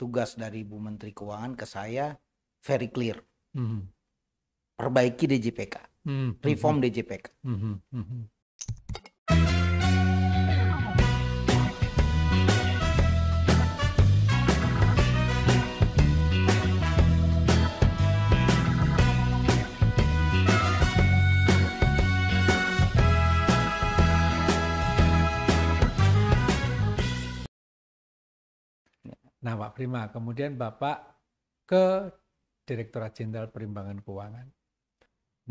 tugas dari Bu Menteri Keuangan ke saya very clear. Mhm. Perbaiki DJPK, Mhm. reform DJPK. Mhm. Mhm. Nah, Pak Prima, kemudian Bapak ke Direktorat Jenderal Perimbangan Keuangan.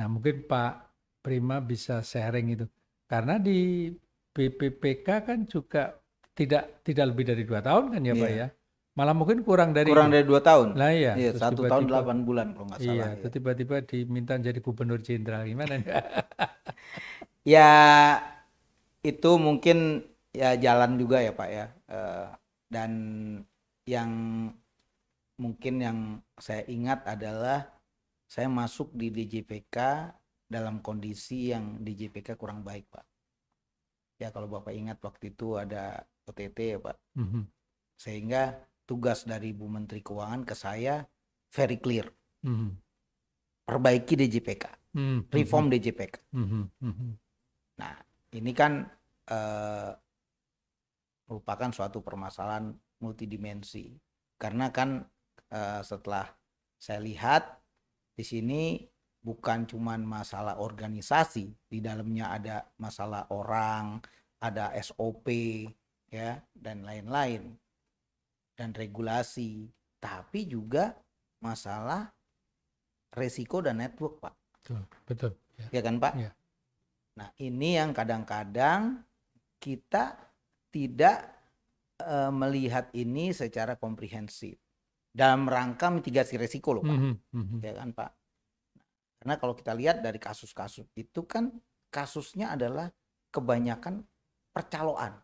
Nah, mungkin Pak Prima bisa sharing itu. Karena di BPPK kan juga tidak lebih dari 2 tahun kan ya Pak Iya. ya? Malah mungkin kurang dari Kurang itu. dari 2 tahun. Lah iya, Iya, terus 1 tahun tiba-tiba 8 bulan kalau nggak salah. terus Ya. tiba-tiba diminta jadi gubernur jenderal gimana nih? Ya itu mungkin ya jalan juga ya Pak ya. Dan yang mungkin yang saya ingat adalah saya masuk di DJPK dalam kondisi yang DJPK kurang baik Pak. Ya kalau Bapak ingat waktu itu ada OTT ya Pak. Mhm. Sehingga tugas dari Bu Menteri Keuangan ke saya very clear. Mhm. Perbaiki DJPK, Mhm. reform DJPK. Mhm. Mhm. Nah ini kan merupakan suatu permasalahan multidimensi. Karena kan setelah saya lihat di sini bukan cuman masalah organisasi, di dalamnya ada masalah orang, ada SOP ya dan lain-lain dan regulasi, tapi juga masalah resiko dan network Pak. Betul. Ya kan Pak? Ya. Nah ini yang kadang-kadang kita tidak melihat ini secara komprehensif dalam rangka mitigasi resiko loh Pak. Ya kan Pak? Karena kalau kita lihat dari kasus-kasus itu kan kasusnya adalah kebanyakan percaloan.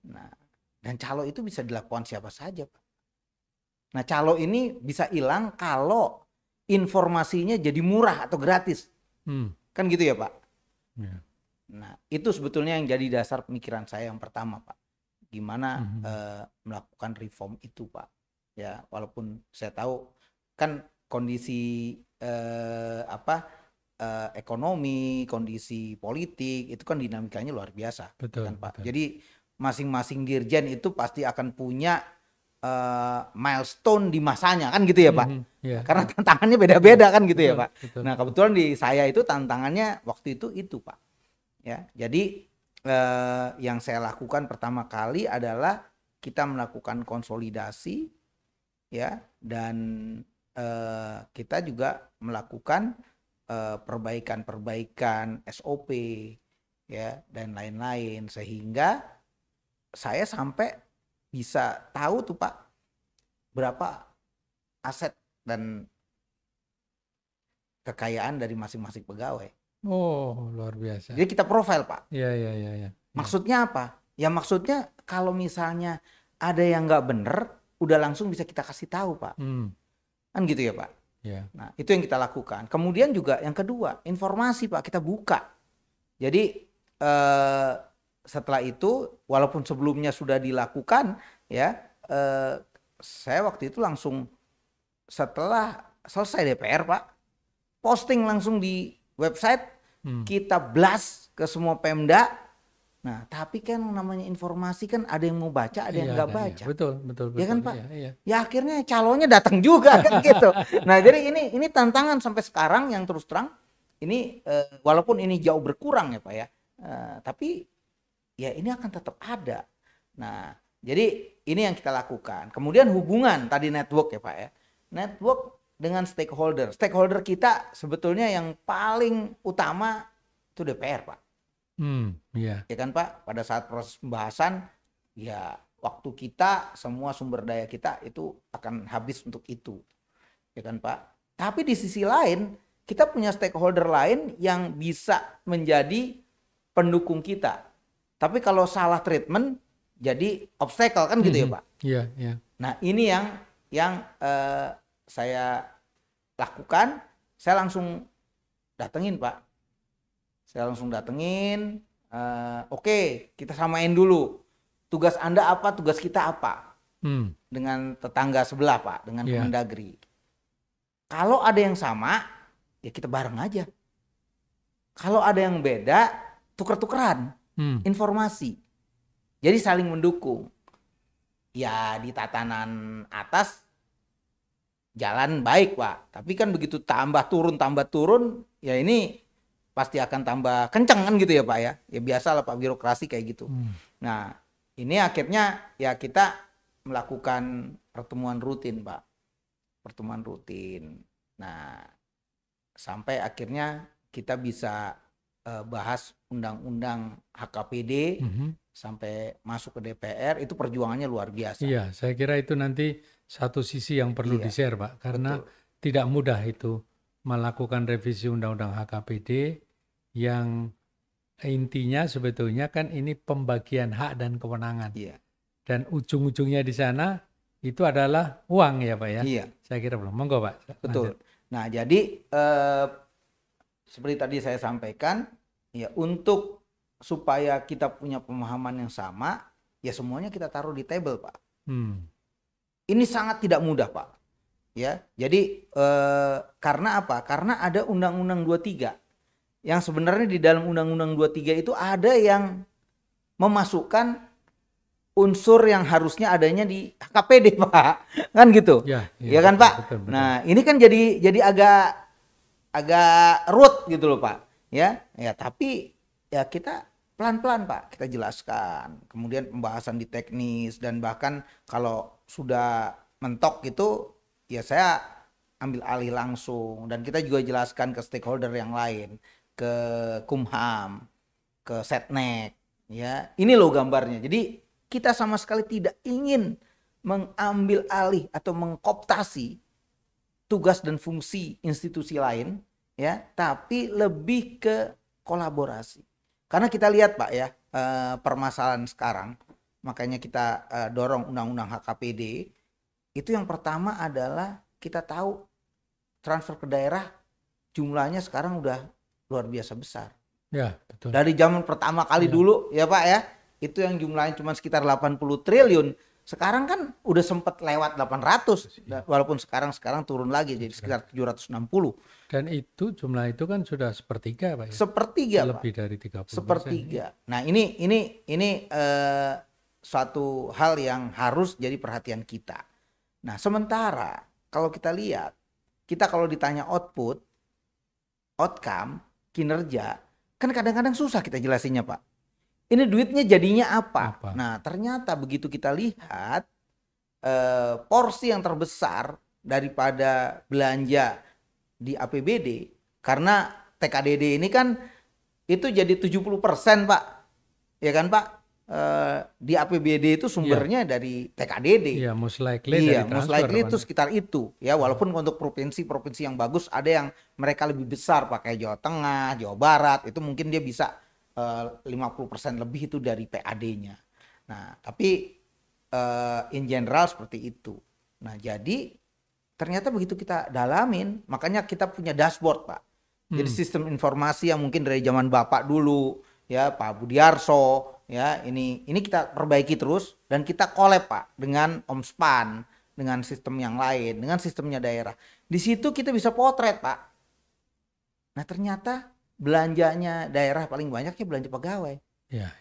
Nah, dan calo itu bisa dilakukan siapa saja Pak. Nah calo ini bisa hilang kalau informasinya jadi murah atau gratis. Kan gitu ya Pak? Ya. Nah itu sebetulnya yang jadi dasar pemikiran saya yang pertama Pak. Gimana melakukan reform itu Pak. Ya walaupun saya tahu kan kondisi ekonomi, kondisi politik itu kan dinamikanya luar biasa. Betul, kan Pak. betul. Jadi masing-masing dirjen itu pasti akan punya milestone di masanya kan gitu ya Pak. Yeah. Karena tantangannya beda-beda kan gitu Betul, ya Pak. betul. Nah kebetulan di saya itu tantangannya waktu itu Pak. Ya jadi yang saya lakukan pertama kali adalah kita melakukan konsolidasi ya dan kita juga melakukan perbaikan SOP ya dan lain-lain sehingga saya sampai bisa tahu tuh Pak berapa aset dan kekayaan dari masing-masing pegawai. Oh, luar biasa. Jadi kita profile Pak. Iya. Maksudnya apa? Ya maksudnya kalau misalnya ada yang nggak bener, udah langsung bisa kita kasih tahu Pak. Kan gitu ya Pak. Yeah. Nah itu yang kita lakukan. Kemudian juga yang kedua, informasi Pak kita buka. Jadi setelah itu, walaupun sebelumnya sudah dilakukan, ya saya waktu itu langsung setelah selesai DPR Pak, posting langsung di website, kita blast ke semua Pemda. Nah, tapi kan namanya informasi kan ada yang mau baca, ada yang nggak baca. Iya. Betul. Ya kan Pak? Iya. Ya akhirnya calonnya datang juga kan gitu. Nah, jadi ini tantangan sampai sekarang yang terus terang ini walaupun ini jauh berkurang ya Pak ya. Tapi ya ini akan tetap ada. Nah, jadi ini yang kita lakukan. Kemudian hubungan tadi network ya Pak ya. Network dengan stakeholder. Stakeholder kita sebetulnya yang paling utama itu DPR Pak. Iya. Ya kan Pak, pada saat proses pembahasan ya waktu kita semua sumber daya kita itu akan habis untuk itu. Ya kan Pak. Tapi di sisi lain kita punya stakeholder lain yang bisa menjadi pendukung kita. Tapi kalau salah treatment jadi obstacle kan gitu ya Pak. Iya. Nah ini yang saya lakukan, saya langsung datengin Pak. Saya langsung datengin, oke, kita samain dulu. Tugas Anda apa, tugas kita apa. dengan tetangga sebelah Pak, dengan Iya. Kemendagri. Kalau ada yang sama, ya kita bareng aja. Kalau ada yang beda, tuker-tukeran informasi. Jadi saling mendukung. Ya di tatanan atas jalan baik Pak, tapi kan begitu tambah turun, ya ini pasti akan tambah kenceng kan gitu ya Pak ya. Ya biasalah Pak, birokrasi kayak gitu. Nah ini akhirnya ya kita melakukan pertemuan rutin Pak. Pertemuan rutin. Nah sampai akhirnya kita bisa bahas undang-undang HKPD sampai masuk ke DPR, itu perjuangannya luar biasa. Iya, saya kira itu nanti satu sisi yang perlu di-share Pak, karena tidak mudah itu melakukan revisi undang-undang HKPD yang intinya sebetulnya kan ini pembagian hak dan kewenangan. Iya. Dan ujung-ujungnya di sana itu adalah uang ya Pak ya. Iya. Saya kira belum. Monggo Pak. Betul. Nah jadi seperti tadi saya sampaikan, ya untuk supaya kita punya pemahaman yang sama, ya semuanya kita taruh di table Pak. Ini sangat tidak mudah Pak. Ya, jadi karena apa? Karena ada Undang-Undang 23 yang sebenarnya di dalam Undang-Undang 23 itu ada yang memasukkan unsur yang harusnya adanya di HKPD Pak, kan gitu? Ya kan Pak? Betul. Nah ini kan jadi agak ruwet gitu loh Pak. Ya tapi ya kita pelan-pelan Pak, kita jelaskan. Kemudian pembahasan di teknis dan bahkan kalau sudah mentok gitu, ya saya ambil alih langsung. Dan kita juga jelaskan ke stakeholder yang lain, ke Kumham, ke Setnek. Ya, ini loh gambarnya. Jadi kita sama sekali tidak ingin mengambil alih atau mengkooptasi tugas dan fungsi institusi lain, ya, tapi lebih ke kolaborasi. Karena kita lihat Pak ya, permasalahan sekarang, makanya kita dorong undang-undang HKPD, itu yang pertama adalah kita tahu transfer ke daerah jumlahnya sekarang udah luar biasa besar. Ya, betul. Dari zaman pertama kali dulu ya Pak ya, itu yang jumlahnya cuma sekitar 80 triliun. Sekarang kan udah sempat lewat 800, walaupun sekarang turun lagi jadi sekitar 760. Dan itu jumlah itu kan sudah sepertiga Pak ya? Sepertiga lebih Pak. Dari 30%. Sepertiga. Nah ini suatu hal yang harus jadi perhatian kita. Nah sementara kalau kita lihat, kita kalau ditanya output, outcome, kinerja, kan kadang-kadang susah kita jelasinnya Pak. Ini duitnya jadinya apa? Nah ternyata begitu kita lihat porsi yang terbesar daripada belanja di APBD, karena TKDD ini kan itu jadi 70% Pak, ya kan Pak? Di APBD itu sumbernya dari TKDD. Iya, most likely dari transfer. Most likely itu sekitar itu. Ya, walaupun untuk provinsi-provinsi yang bagus ada yang mereka lebih besar pakai Jawa Tengah, Jawa Barat, itu mungkin dia bisa 50% lebih itu dari PAD-nya. Nah, tapi in general seperti itu. Nah, jadi ternyata begitu kita dalamin, makanya kita punya dashboard, Pak. Jadi sistem informasi yang mungkin dari zaman Bapak dulu, ya Pak Budiarso, ya ini kita perbaiki terus dan kita collab Pak dengan Omspan, dengan sistem yang lain, dengan sistemnya daerah. Di situ kita bisa potret Pak. Nah ternyata belanjanya daerah paling banyaknya belanja pegawai. Ya.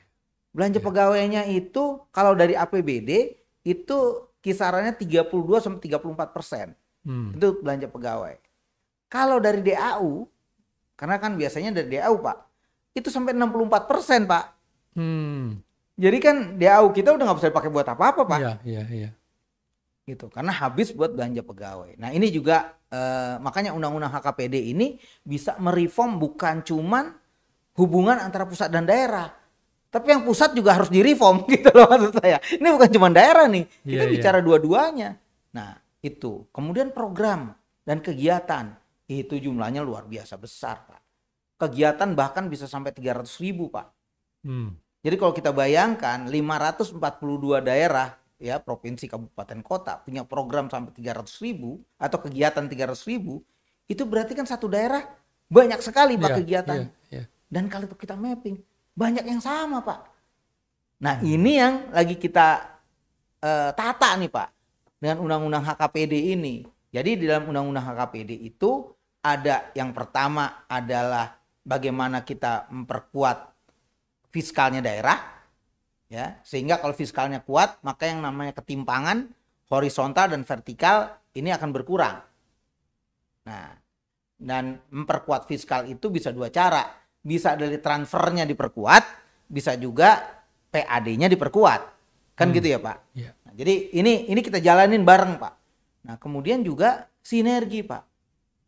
Belanja pegawainya itu kalau dari APBD itu kisarannya 32-34%. Itu belanja pegawai. Kalau dari DAU, karena kan biasanya dari DAU Pak, itu sampai 64% Pak. Jadi kan DAU kita udah nggak bisa dipakai buat apa-apa Pak. Iya. Gitu, karena habis buat belanja pegawai. Nah ini juga makanya undang-undang HKPD ini bisa mereform bukan cuman hubungan antara pusat dan daerah, tapi yang pusat juga harus direform gitu loh maksud saya. Ini bukan cuma daerah nih, kita bicara dua-duanya. Nah itu, kemudian program dan kegiatan itu jumlahnya luar biasa besar Pak. Kegiatan bahkan bisa sampai 300.000 Pak. Jadi kalau kita bayangkan 542 daerah ya provinsi, kabupaten, kota punya program sampai 300.000 atau kegiatan 300.000, itu berarti kan satu daerah banyak sekali Pak kegiatan. Dan kalau kita mapping banyak yang sama Pak. Nah ini yang lagi kita tata nih Pak. dengan undang-undang HKPD ini. Jadi di dalam undang-undang HKPD itu ada yang pertama adalah bagaimana kita memperkuat fiskalnya daerah, ya, sehingga kalau fiskalnya kuat maka yang namanya ketimpangan horizontal dan vertikal ini akan berkurang. Nah, dan memperkuat fiskal itu bisa dua cara, bisa dari transfernya diperkuat, bisa juga PAD-nya diperkuat, kan gitu ya Pak. Yeah. Nah, jadi ini kita jalanin bareng Pak. Nah kemudian juga sinergi Pak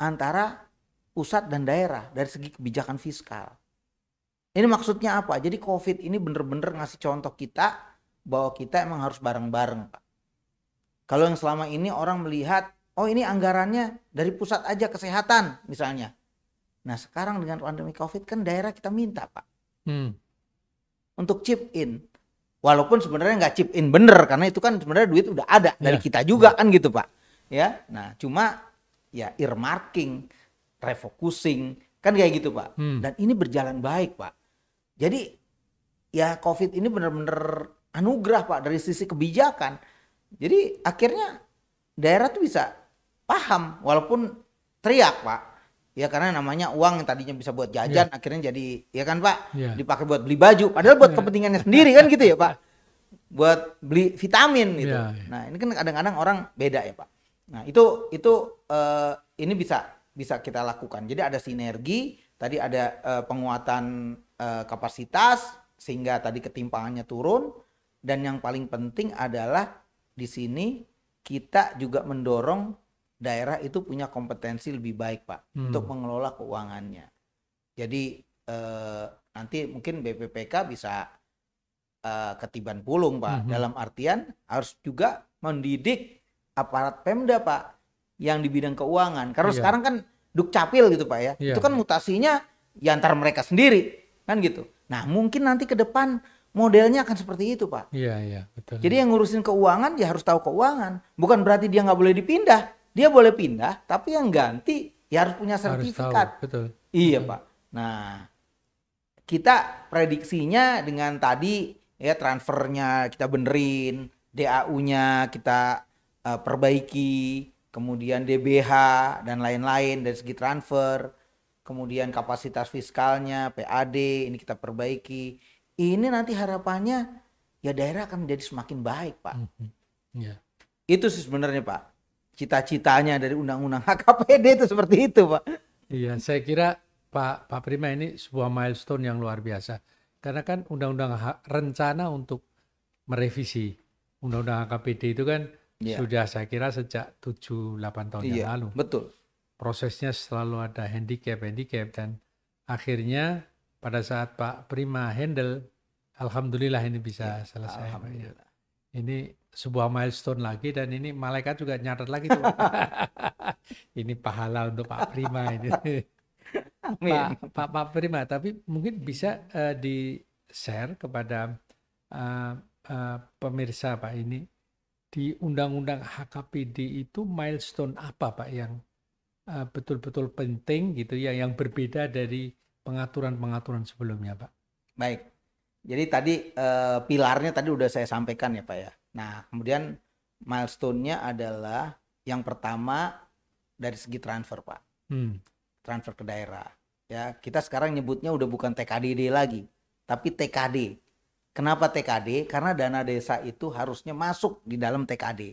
antara pusat dan daerah dari segi kebijakan fiskal. Ini maksudnya apa? Jadi COVID ini bener-bener ngasih contoh kita bahwa kita emang harus bareng-bareng Pak. Kalau yang selama ini orang melihat, oh ini anggarannya dari pusat aja kesehatan misalnya. Nah sekarang dengan pandemi COVID kan daerah kita minta Pak. Untuk chip in. Walaupun sebenarnya nggak chip in bener karena itu kan sebenarnya duit udah ada dari kita juga kan gitu Pak. Ya, nah cuma ya earmarking, refocusing kan kayak gitu Pak. Dan ini berjalan baik Pak. Jadi ya COVID ini benar-benar anugerah Pak dari sisi kebijakan. Jadi akhirnya daerah tuh bisa paham walaupun teriak Pak. Ya karena namanya uang yang tadinya bisa buat jajan akhirnya jadi ya kan Pak dipakai buat beli baju padahal buat kepentingannya sendiri kan gitu ya Pak. Buat beli vitamin gitu. Nah, ini kan kadang-kadang orang beda ya Pak. Nah, itu ini bisa kita lakukan. Jadi ada sinergi, tadi ada penguatan kapasitas sehingga tadi ketimpangannya turun dan yang paling penting adalah di sini kita juga mendorong daerah itu punya kompetensi lebih baik Pak untuk mengelola keuangannya. Jadi nanti mungkin BPPK bisa ketiban pulung Pak. Dalam artian harus juga mendidik aparat Pemda Pak yang di bidang keuangan. Karena sekarang kan Dukcapil gitu Pak ya. Itu kan mutasinya ya antara mereka sendiri kan gitu. Nah mungkin nanti ke depan modelnya akan seperti itu Pak. Iya betul. Jadi yang ngurusin keuangan ya harus tahu keuangan. Bukan berarti dia nggak boleh dipindah. Dia boleh pindah, tapi yang ganti ya harus punya sertifikat. Harus tahu, betul. Iya Pak. Nah, kita prediksinya dengan tadi ya transfernya kita benerin, DAU-nya kita perbaiki, kemudian DBH dan lain-lain dari segi transfer, kemudian kapasitas fiskalnya, PAD ini kita perbaiki. Ini nanti harapannya ya daerah akan menjadi semakin baik Pak. Itu sih sebenarnya Pak. Cita-citanya dari undang-undang HKPD itu seperti itu Pak. Iya, saya kira Pak Prima ini sebuah milestone yang luar biasa. Karena kan undang-undang rencana untuk merevisi undang-undang HKPD itu kan sudah saya kira sejak 7-8 tahun yang lalu. Betul. Prosesnya selalu ada handicap dan akhirnya pada saat Pak Prima handle, alhamdulillah ini bisa selesai. Alhamdulillah. Ini sebuah milestone lagi dan ini malaikat juga nyatet lagi tuh. Ini pahala untuk Pak Prima ini. Pak Prima, tapi mungkin bisa di-share kepada pemirsa Pak ini di Undang-Undang HKPD itu milestone apa Pak yang betul-betul penting gitu ya, yang berbeda dari pengaturan-pengaturan sebelumnya Pak? Baik. Jadi tadi pilarnya tadi udah saya sampaikan ya Pak ya. Nah kemudian milestone-nya adalah yang pertama dari segi transfer Pak. Transfer ke daerah. Ya kita sekarang nyebutnya udah bukan TKDD lagi, tapi TKD. Kenapa TKD? Karena dana desa itu harusnya masuk di dalam TKD.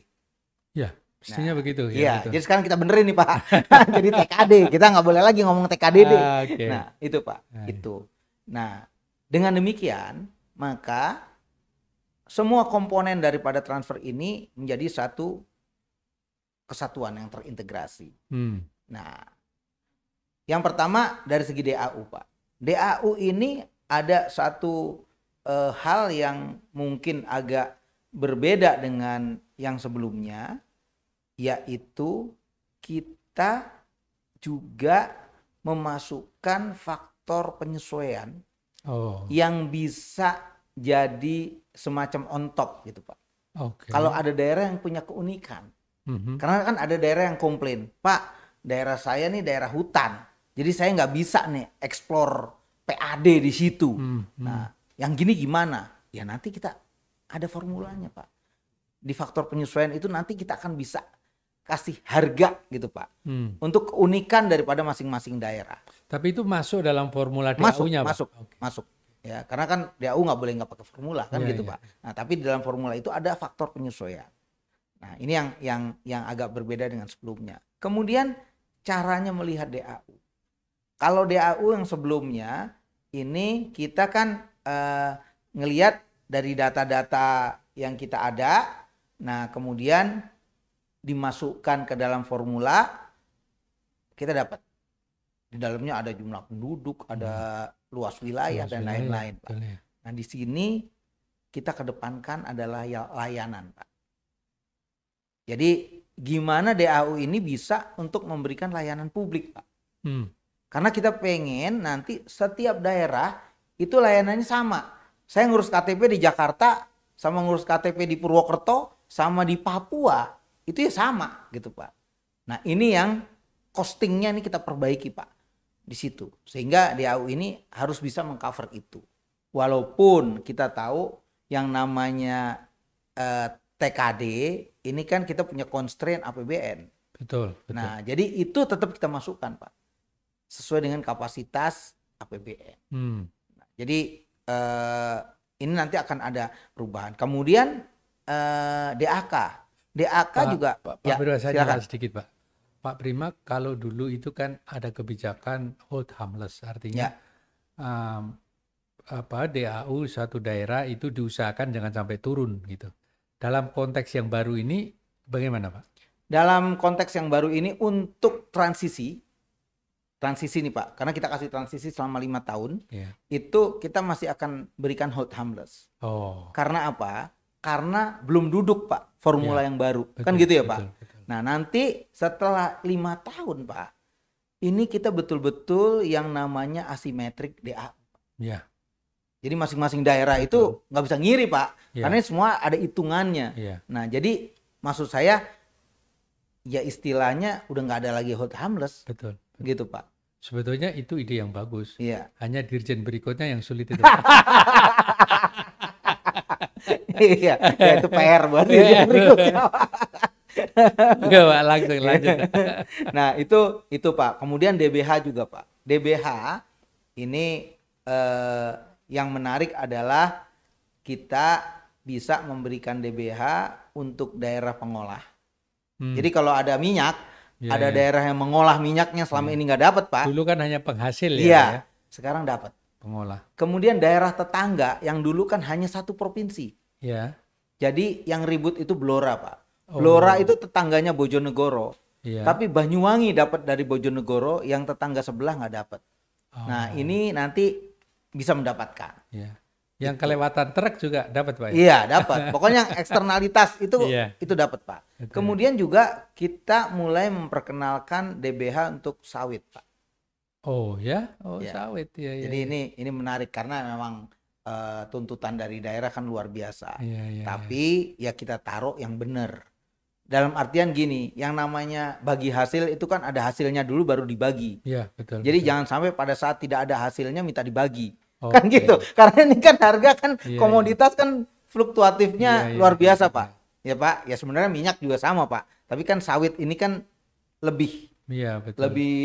Ya, mestinya begitu. Iya, jadi sekarang kita benerin nih Pak. Jadi TKD, kita nggak boleh lagi ngomong TKDD. Nah itu Pak, itu. Nah dengan demikian, maka semua komponen daripada transfer ini menjadi satu kesatuan yang terintegrasi. Nah, yang pertama dari segi DAU, Pak. DAU ini ada satu hal yang mungkin agak berbeda dengan yang sebelumnya, yaitu kita juga memasukkan faktor penyesuaian yang bisa jadi semacam on top gitu Pak. Kalau ada daerah yang punya keunikan, karena kan ada daerah yang komplain, Pak daerah saya nih daerah hutan, jadi saya nggak bisa nih explore PAD di situ. Nah yang gini gimana? Ya nanti kita ada formulanya Pak. di faktor penyesuaian itu nanti kita akan bisa kasih harga gitu Pak. Hmm. Untuk keunikan daripada masing-masing daerah. Tapi itu masuk dalam formula Masuk, DAU-nya, Pak? masuk, Oke. masuk. Ya, karena kan DAU nggak boleh nggak pakai formula kan Iya, gitu iya. Pak. Nah, tapi di dalam formula itu ada faktor penyesuaian. Nah, ini yang agak berbeda dengan sebelumnya. Kemudian caranya melihat DAU. Kalau DAU yang sebelumnya ini kita kan ngelihat dari data-data yang kita ada. Nah, kemudian dimasukkan ke dalam formula, kita dapat di dalamnya ada jumlah penduduk, ada luas wilayah dan lain-lain, Pak. Ya. Nah, di sini kita kedepankan adalah layanan, Pak. Jadi gimana DAU ini bisa untuk memberikan layanan publik, Pak? Karena kita pengen nanti setiap daerah itu layanannya sama. Saya ngurus KTP di Jakarta sama ngurus KTP di Purwokerto sama di Papua itu ya sama gitu Pak. Nah ini yang costingnya ini kita perbaiki Pak di situ. Sehingga DAU ini harus bisa mengcover itu. Walaupun kita tahu yang namanya TKD ini kan kita punya constraint APBN. Betul. Nah jadi itu tetap kita masukkan Pak. Sesuai dengan kapasitas APBN. Nah, jadi ini nanti akan ada perubahan. Kemudian DAK juga. Pak Ya, Prima, saya silakan. jelas sedikit Pak. Pak Prima, kalau dulu itu kan ada kebijakan hold harmless, artinya DAU satu daerah itu diusahakan jangan sampai turun gitu. Dalam konteks yang baru ini bagaimana Pak? Dalam konteks yang baru ini untuk transisi nih Pak, karena kita kasih transisi selama 5 tahun, itu kita masih akan berikan hold harmless. Karena apa? Karena belum duduk Pak formula yang baru, kan gitu ya Pak. Betul. Nah nanti setelah 5 tahun Pak, ini kita betul-betul yang namanya asimetrik DAU. Ya. Jadi masing-masing daerah itu nggak bisa ngiri Pak, karena semua ada hitungannya. Nah jadi maksud saya ya istilahnya udah nggak ada lagi hold harmless. Betul. Gitu Pak. Sebetulnya itu ide yang bagus. Iya. Hanya dirjen berikutnya yang sulit itu. Iya, ya itu PR buat dirjen berikutnya. Enggak Pak, langsung lanjut. Nah itu Pak. Kemudian DBH juga Pak. DBH ini yang menarik adalah kita bisa memberikan DBH untuk daerah pengolah. Jadi kalau ada minyak, ada daerah yang mengolah minyaknya selama ini nggak dapat Pak. Dulu kan hanya penghasil ya. Iya, sekarang dapat. Pengolah. Kemudian daerah tetangga yang dulu kan hanya satu provinsi. Iya. Jadi yang ribut itu Blora Pak. Blora itu tetangganya Bojonegoro. Iya. Tapi Banyuwangi dapat dari Bojonegoro, yang tetangga sebelah nggak dapat. Nah ini nanti bisa mendapatkan. Iya. Yang kelewatan truk juga dapat Pak? Iya dapat. Pokoknya yang eksternalitas itu dapat Pak. Betul. Kemudian juga kita mulai memperkenalkan DBH untuk sawit Pak. Oh ya, sawit ya. Jadi ini menarik karena memang tuntutan dari daerah kan luar biasa. Tapi ya kita taruh yang benar. Dalam artian gini, yang namanya bagi hasil itu kan ada hasilnya dulu baru dibagi. Iya betul. Jadi jangan sampai pada saat tidak ada hasilnya minta dibagi. Kan gitu. Karena ini kan harga kan komoditas kan fluktuatifnya luar biasa Pak. Ya Pak, ya sebenarnya minyak juga sama Pak. Tapi kan sawit ini kan lebih lebih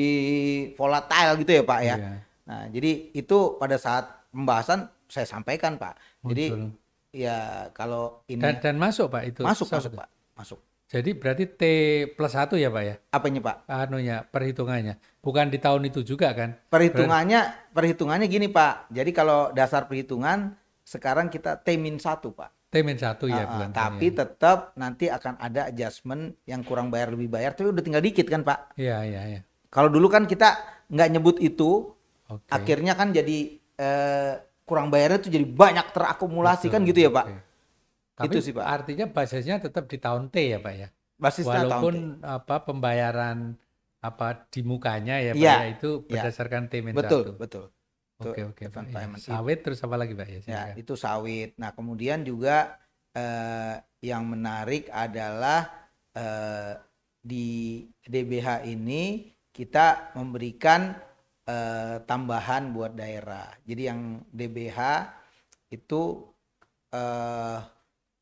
volatile gitu ya Pak ya. Nah, jadi itu pada saat pembahasan saya sampaikan Pak. Jadi ya kalau ini dan masuk Pak itu. Masuk Pak. Masuk. Jadi berarti T+1 ya Pak ya? Apanya Pak? Perhitungannya. Bukan di tahun itu juga kan? Perhitungannya gini Pak. Jadi kalau dasar perhitungan sekarang kita T-1 Pak. T-1 ya bukan. Tapi tetap nanti akan ada adjustment yang kurang bayar lebih bayar. Tapi udah tinggal dikit kan Pak? Iya. Kalau dulu kan kita nggak nyebut itu. Akhirnya kan jadi kurang bayarnya tuh jadi banyak terakumulasi. Betul, kan gitu ya Pak? Tapi itu sih Pak. Artinya basisnya tetap di tahun T ya Pak ya. Basisnya walaupun tahun T. Pembayaran di mukanya ya Pak ya itu berdasarkan T-1. Betul. Oke Pak. Ya. Sawit terus apa lagi Pak ya? Ya itu sawit. Nah kemudian juga yang menarik adalah di DBH ini kita memberikan tambahan buat daerah. Jadi yang DBH itu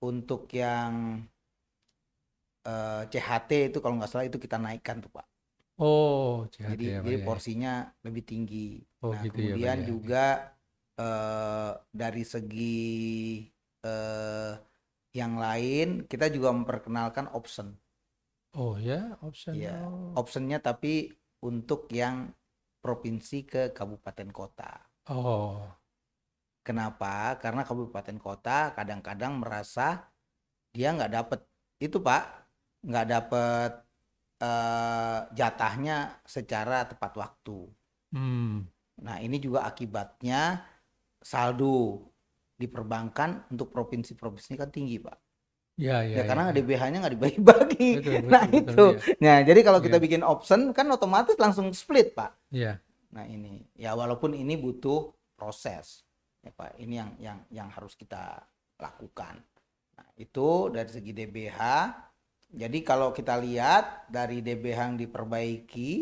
untuk yang CHT itu kalau nggak salah itu kita naikkan tuh Pak. Oh, CHT Jadi ya Pak jadi ya. porsinya lebih tinggi. Oh Nah gitu ya Pak kemudian ya. juga dari segi eh, yang lain kita juga memperkenalkan option. Oh ya, option. Ya, Oh. optionnya tapi untuk yang provinsi ke kabupaten kota. Oh. Kenapa? Karena kabupaten kota kadang-kadang merasa dia nggak dapet itu Pak, nggak dapet jatahnya secara tepat waktu. Hmm. Nah ini juga akibatnya saldo di perbankan untuk provinsi-provinsi kan tinggi Pak. Ya Ya ya ya karena ya. DBH-nya nggak dibagi-bagi. Betul Nah betul betul itu. ya. Nah jadi kalau kita Ya. bikin option kan otomatis langsung split Pak. Ya. Nah ini ya walaupun ini butuh proses ya Pak. Ini yang harus kita lakukan. Nah itu dari segi DBH. Jadi kalau kita lihat dari DBH yang diperbaiki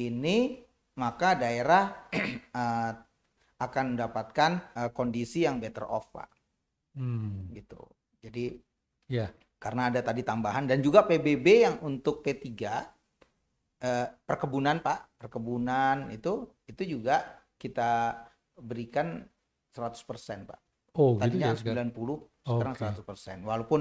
ini maka daerah akan mendapatkan kondisi yang better off Pak. Gitu. Jadi Ya. karena ada tadi tambahan dan juga PBB yang untuk P3 perkebunan Pak, perkebunan itu juga kita berikan 100% Pak. Oh gitu Tadinya ya sekarang. 90, sekarang Oke. 100%. Walaupun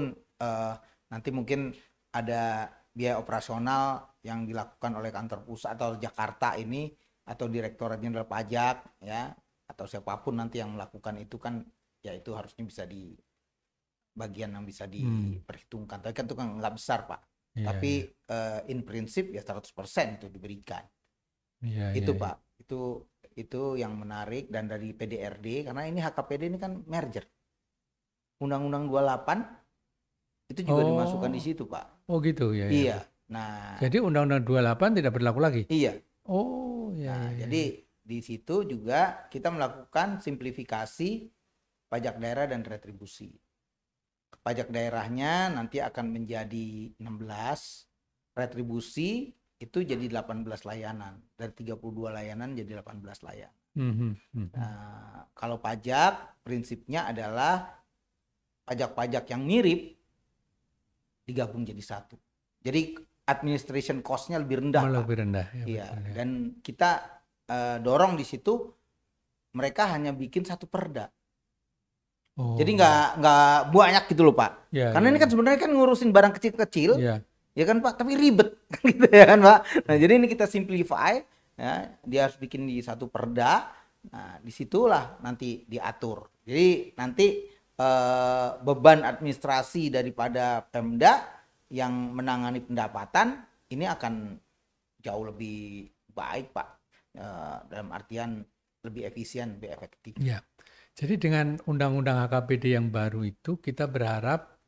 nanti mungkin ada biaya operasional yang dilakukan oleh kantor pusat atau Jakarta ini atau Direktorat Jenderal Pajak ya atau siapapun nanti yang melakukan itu kan ya itu harusnya bisa di bagian yang bisa diperhitungkan. Tapi kan itu kan nggak besar Pak. Iya, Tapi iya. in prinsip ya 100% itu diberikan. Iya, Itu iya, iya. Pak. Itu yang menarik dan dari PDRD karena ini HKPD ini kan merger. Undang-Undang 28 itu juga dimasukkan di Oh, situ Pak. oh gitu ya ya. Iya. Nah, Jadi Undang-Undang 28 tidak berlaku lagi. iya. Oh ya Nah, ya ya. jadi di situ juga kita melakukan simplifikasi pajak daerah dan retribusi. Pajak daerahnya nanti akan menjadi 16, retribusi itu jadi 18 layanan. Dari 32 layanan jadi 18 layanan. Nah, kalau pajak prinsipnya adalah pajak-pajak yang mirip digabung jadi satu. Jadi administration cost-nya lebih rendah, Pak. Lebih rendah ya. Iya, Betul, ya. dan kita dorong di situ mereka hanya bikin satu perda. Oh. Jadi nggak banyak gitu loh Pak. Ya, Karena ya, ini kan ya. sebenarnya kan ngurusin barang kecil-kecil, Ya. ya kan Pak, tapi ribet gitu ya kan Pak. Nah jadi ini kita simplify, ya, dia harus bikin di satu perda. Nah disitulah nanti diatur. Jadi nanti beban administrasi daripada Pemda yang menangani pendapatan ini akan jauh lebih baik Pak. Dalam artian lebih efisien, lebih efektif. Ya. Jadi dengan undang-undang HKPD yang baru itu kita berharap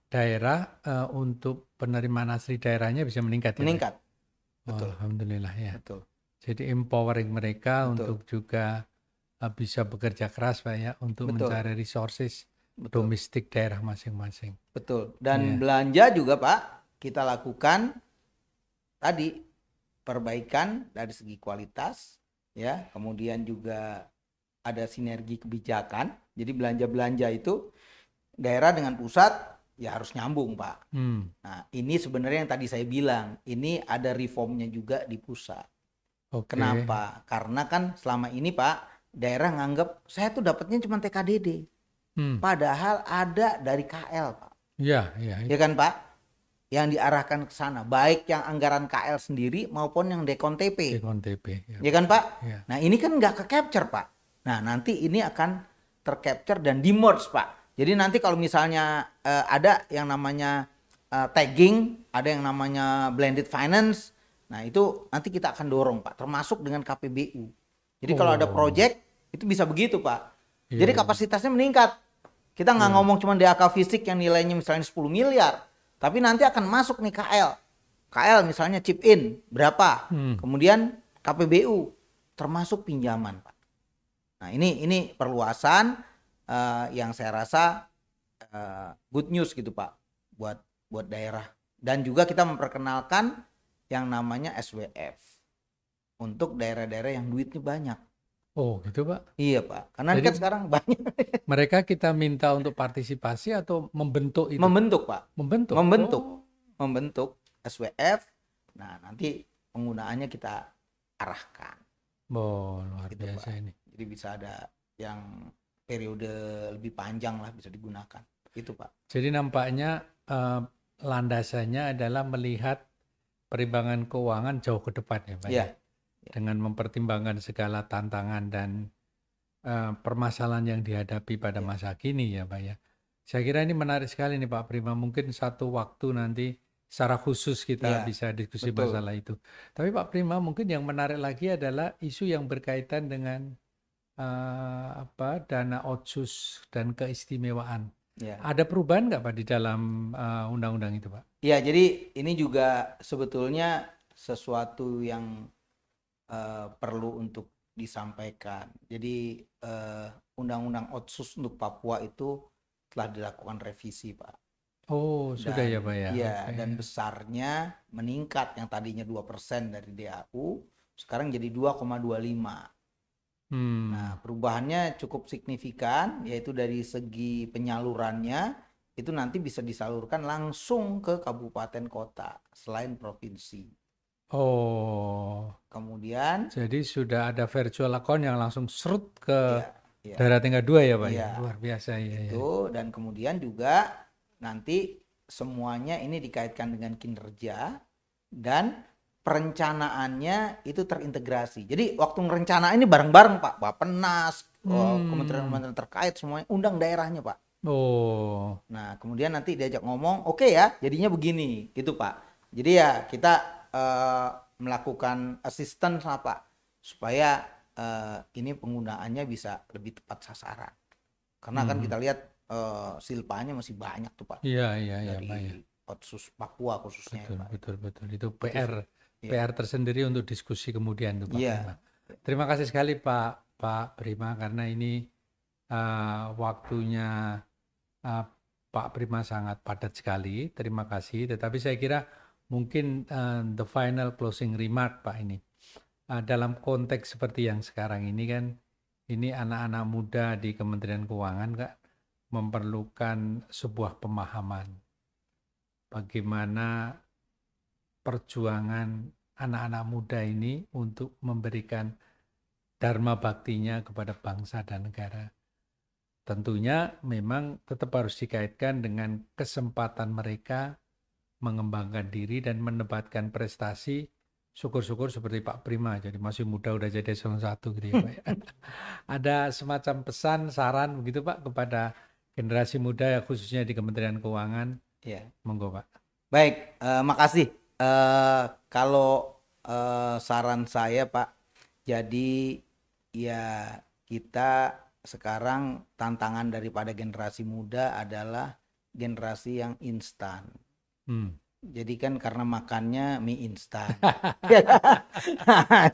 daerah untuk penerimaan asli daerahnya bisa meningkat. Meningkat. Ya, betul. Alhamdulillah ya. Betul. Jadi empowering mereka Betul. untuk juga bisa bekerja keras Pak ya untuk Betul. mencari resources Betul. domestik daerah masing-masing. Betul. Dan belanja juga Pak kita lakukan tadi perbaikan dari segi kualitas ya, kemudian juga ada sinergi kebijakan. Jadi belanja-belanja itu daerah dengan pusat ya harus nyambung Pak. Nah ini sebenarnya yang tadi saya bilang, ini ada reformnya juga di pusat. Okay. Kenapa? Karena kan selama ini Pak daerah nganggap saya tuh dapatnya cuma TKDD. Padahal ada dari KL Pak. Iya. Ya kan Pak? Yang diarahkan ke sana, baik yang anggaran KL sendiri maupun yang Dekon TP. Ya kan Pak? Ya. Nah ini kan nggak ke-capture Pak. Nah nanti ini akan ter-capture dan di-merge Pak. Jadi nanti kalau misalnya ada yang namanya tagging, ada yang namanya blended finance, nah itu nanti kita akan dorong Pak, termasuk dengan KPBU. Jadi kalau ada project itu bisa begitu Pak. Jadi kapasitasnya meningkat. Kita nggak ngomong cuma DAK fisik yang nilainya misalnya 10 miliar, tapi nanti akan masuk nih KL. KL misalnya chip in berapa? Kemudian KPBU termasuk pinjaman Pak. Nah ini perluasan yang saya rasa good news gitu Pak buat daerah. Dan juga kita memperkenalkan yang namanya SWF untuk daerah-daerah yang duitnya banyak. Oh gitu Pak? Iya Pak, karena jadi, kan sekarang banyak. Mereka kita minta untuk partisipasi atau membentuk itu? Membentuk Pak. Membentuk? Membentuk. membentuk SWF. Nah, nanti penggunaannya kita arahkan. Luar Gitu, biasa Pak. ini. Jadi bisa ada yang periode lebih panjang lah bisa digunakan. Itu, Pak. Jadi nampaknya landasannya adalah melihat perimbangan keuangan jauh ke depan ya Pak ya. Iya. Dengan mempertimbangkan segala tantangan dan permasalahan yang dihadapi pada Iya. masa kini ya Pak ya. Saya kira ini menarik sekali nih Pak Prima. Mungkin satu waktu nanti secara khusus kita Iya, bisa diskusi betul. masalah itu. Tapi Pak Prima, mungkin yang menarik lagi adalah isu yang berkaitan dengan dana otsus dan keistimewaan. Ya. Ada perubahan nggak Pak di dalam undang-undang itu Pak? Ya, jadi ini juga sebetulnya sesuatu yang perlu untuk disampaikan. Jadi undang-undang otsus untuk Papua itu telah dilakukan revisi, Pak. Oh, sudah ya Dan Pak ya. iya, Oke. dan besarnya meningkat, yang tadinya 2% dari DAU sekarang jadi 2,25. Nah, perubahannya cukup signifikan, yaitu dari segi penyalurannya itu nanti bisa disalurkan langsung ke kabupaten kota selain provinsi. Oh, Kemudian jadi sudah ada virtual account yang langsung serut ke ya, daerah tingkat 2 ya Pak ya. iya, Luar biasa ya. itu dan kemudian juga nanti semuanya ini dikaitkan dengan kinerja dan perencanaannya itu terintegrasi. Jadi waktu ngerencana ini bareng-bareng Pak, Bappenas, kementerian-kementerian terkait semuanya undang daerahnya Pak. Oh, Nah, kemudian nanti diajak ngomong, oke ya, jadinya begini, gitu Pak. Jadi ya kita melakukan assistance lah Pak, supaya ini penggunaannya bisa lebih tepat sasaran. Karena kan kita lihat silpanya masih banyak tuh Pak. iya Dari Pak ya. Otsus Papua khususnya ya, Pak. Betul. Itu Itu PR tersendiri untuk diskusi kemudian tuh Pak Iya. Prima. Terima kasih sekali Pak Prima karena ini waktunya Pak Prima sangat padat sekali. Terima kasih. Tetapi saya kira mungkin the final closing remark Pak ini. Dalam konteks seperti yang sekarang ini kan, ini anak-anak muda di Kementerian Keuangan Kak, memerlukan sebuah pemahaman bagaimana perjuangan anak-anak muda ini untuk memberikan dharma baktinya kepada bangsa dan negara. Tentunya memang tetap harus dikaitkan dengan kesempatan mereka mengembangkan diri dan menempatkan prestasi. Syukur-syukur seperti Pak Prima, jadi masih muda udah jadi eselon 1 gitu ya Pak ya. Ada semacam pesan, saran begitu Pak kepada generasi muda khususnya di Kementerian Keuangan. Iya. Monggo Pak. Baik, makasih. Kalau saran saya Pak, jadi ya kita sekarang tantangan daripada generasi muda adalah generasi yang instan. Jadi kan karena makannya mie instan.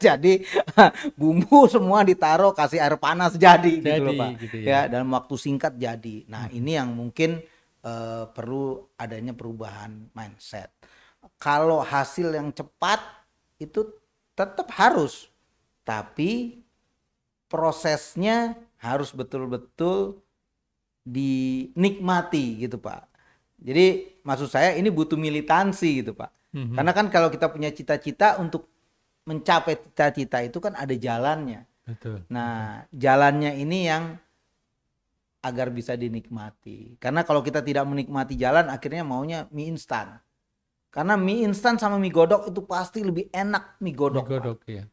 Jadi bumbu semua ditaruh, kasih air panas jadi gitu loh Pak. Gitu Ya, dalam waktu singkat jadi. Nah, ini yang mungkin perlu adanya perubahan mindset. Kalau hasil yang cepat itu tetap harus, tapi prosesnya harus betul-betul dinikmati gitu Pak. Jadi maksud saya ini butuh militansi gitu Pak. Karena kan kalau kita punya cita-cita untuk mencapai cita-cita itu kan ada jalannya. Betul. Nah, jalannya ini yang agar bisa dinikmati. Karena kalau kita tidak menikmati jalan akhirnya maunya mie instan. Karena mie instan sama mie godok itu pasti lebih enak mie godok. Mie godok ya.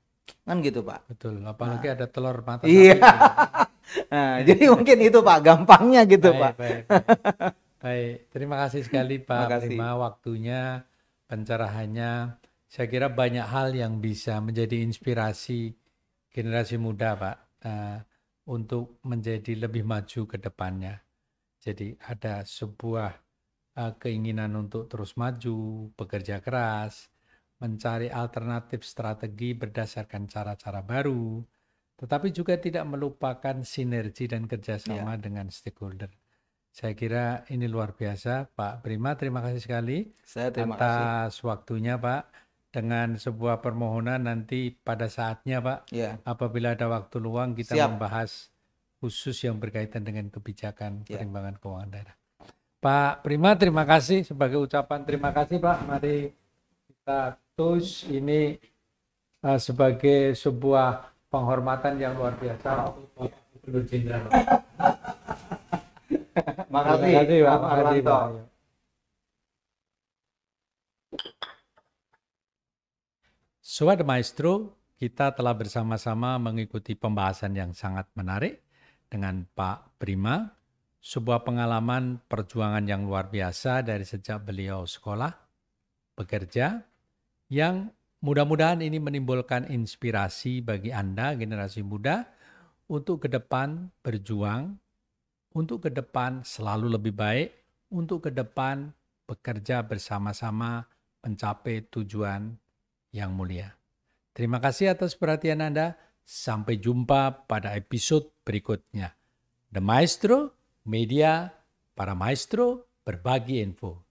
Kan gitu Pak. Betul, apalagi ada telur mata Iya. sapi. Nah, jadi mungkin itu Pak gampangnya gitu Pak. Baik, terima kasih sekali Pak Prima waktunya, pencerahannya. Saya kira banyak hal yang bisa menjadi inspirasi generasi muda Pak untuk menjadi lebih maju ke depannya. Jadi ada sebuah keinginan untuk terus maju, bekerja keras, mencari alternatif strategi berdasarkan cara-cara baru, tetapi juga tidak melupakan sinergi dan kerjasama dengan stakeholder. Saya kira ini luar biasa Pak Prima, terima kasih sekali atas waktunya Pak. Dengan sebuah permohonan nanti pada saatnya Pak, apabila ada waktu luang kita membahas khusus yang berkaitan dengan kebijakan perimbangan keuangan daerah. Pak Prima, terima kasih sebagai ucapan terima kasih Pak. Mari kita tulis ini sebagai sebuah penghormatan yang luar biasa untuk Bapak Gubernur Jenderal. Makasih, Pak Arwanto. Sobat Maestro, kita telah bersama-sama mengikuti pembahasan yang sangat menarik dengan Pak Prima, sebuah pengalaman perjuangan yang luar biasa dari sejak beliau sekolah, bekerja, yang mudah-mudahan ini menimbulkan inspirasi bagi Anda, generasi muda, untuk ke depan berjuang, untuk ke depan selalu lebih baik, untuk ke depan bekerja bersama-sama mencapai tujuan yang mulia. Terima kasih atas perhatian Anda. Sampai jumpa pada episode berikutnya. The Maestro Media, para maestro berbagi info.